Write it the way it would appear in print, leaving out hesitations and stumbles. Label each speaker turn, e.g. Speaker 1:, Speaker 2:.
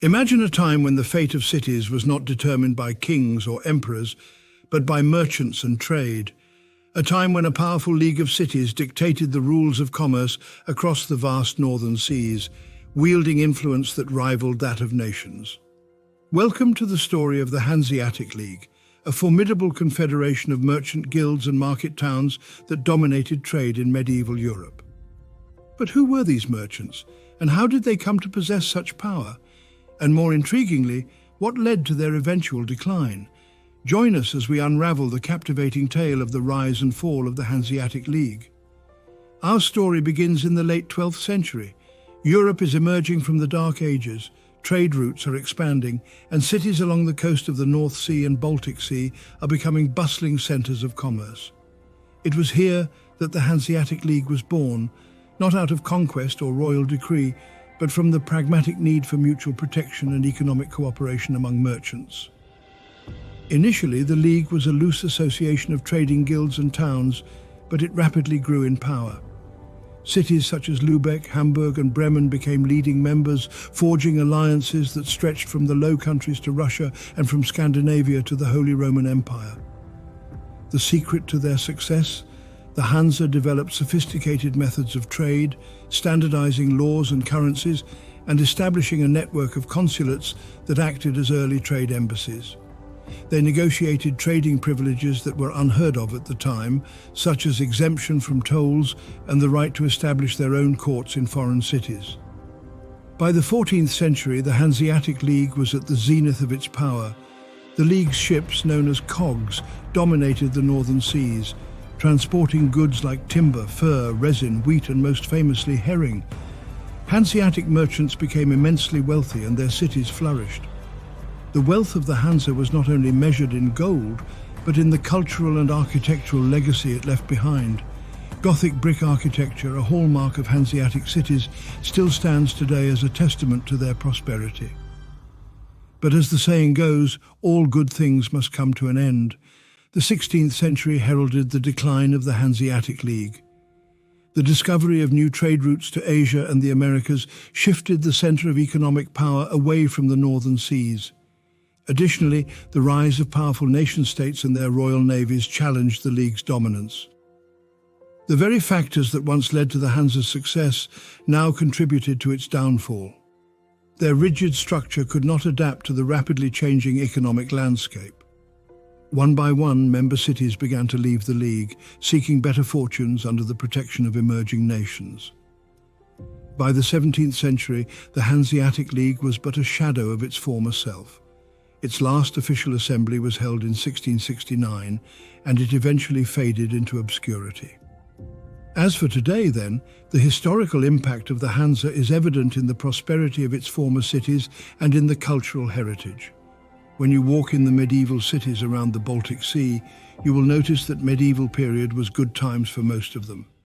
Speaker 1: Imagine a time when the fate of cities was not determined by kings or emperors, but by merchants and trade. A time when a powerful league of cities dictated the rules of commerce across the vast northern seas, wielding influence that rivaled that of nations. Welcome to the story of the Hanseatic League, a formidable confederation of merchant guilds and market towns that dominated trade in medieval Europe. But who were these merchants, and how did they come to possess such power? And more intriguingly, what led to their eventual decline? Join us as we unravel the captivating tale of the rise and fall of the Hanseatic League. Our story begins in the late 12th century. Europe is emerging from the Dark Ages, trade routes are expanding, and cities along the coast of the North Sea and Baltic Sea are becoming bustling centres of commerce. It was here that the Hanseatic League was born, not out of conquest or royal decree, but from the pragmatic need for mutual protection and economic cooperation among merchants. Initially, the League was a loose association of trading guilds and towns, but it rapidly grew in power. Cities such as Lübeck, Hamburg and Bremen became leading members, forging alliances that stretched from the Low Countries to Russia and from Scandinavia to the Holy Roman Empire. The secret to their success? The Hansa developed sophisticated methods of trade, standardizing laws and currencies, and establishing a network of consulates that acted as early trade embassies. They negotiated trading privileges that were unheard of at the time, such as exemption from tolls and the right to establish their own courts in foreign cities. By the 14th century, the Hanseatic League was at the zenith of its power. The League's ships, known as cogs, dominated the northern seas, transporting goods like timber, fur, resin, wheat, and most famously herring. Hanseatic merchants became immensely wealthy and their cities flourished. The wealth of the Hansa was not only measured in gold, but in the cultural and architectural legacy it left behind. Gothic brick architecture, a hallmark of Hanseatic cities, still stands today as a testament to their prosperity. But as the saying goes, all good things must come to an end. The 16th century heralded the decline of the Hanseatic League. The discovery of new trade routes to Asia and the Americas shifted the center of economic power away from the northern seas. Additionally, the rise of powerful nation-states and their royal navies challenged the League's dominance. The very factors that once led to the Hansa's success now contributed to its downfall. Their rigid structure could not adapt to the rapidly changing economic landscape. One by one, member cities began to leave the League, seeking better fortunes under the protection of emerging nations. By the 17th century, the Hanseatic League was but a shadow of its former self. Its last official assembly was held in 1669, and it eventually faded into obscurity. As for today, then, the historical impact of the Hansa is evident in the prosperity of its former cities and in the cultural heritage. When you walk in the medieval cities around the Baltic Sea, you will notice that medieval period was good times for most of them.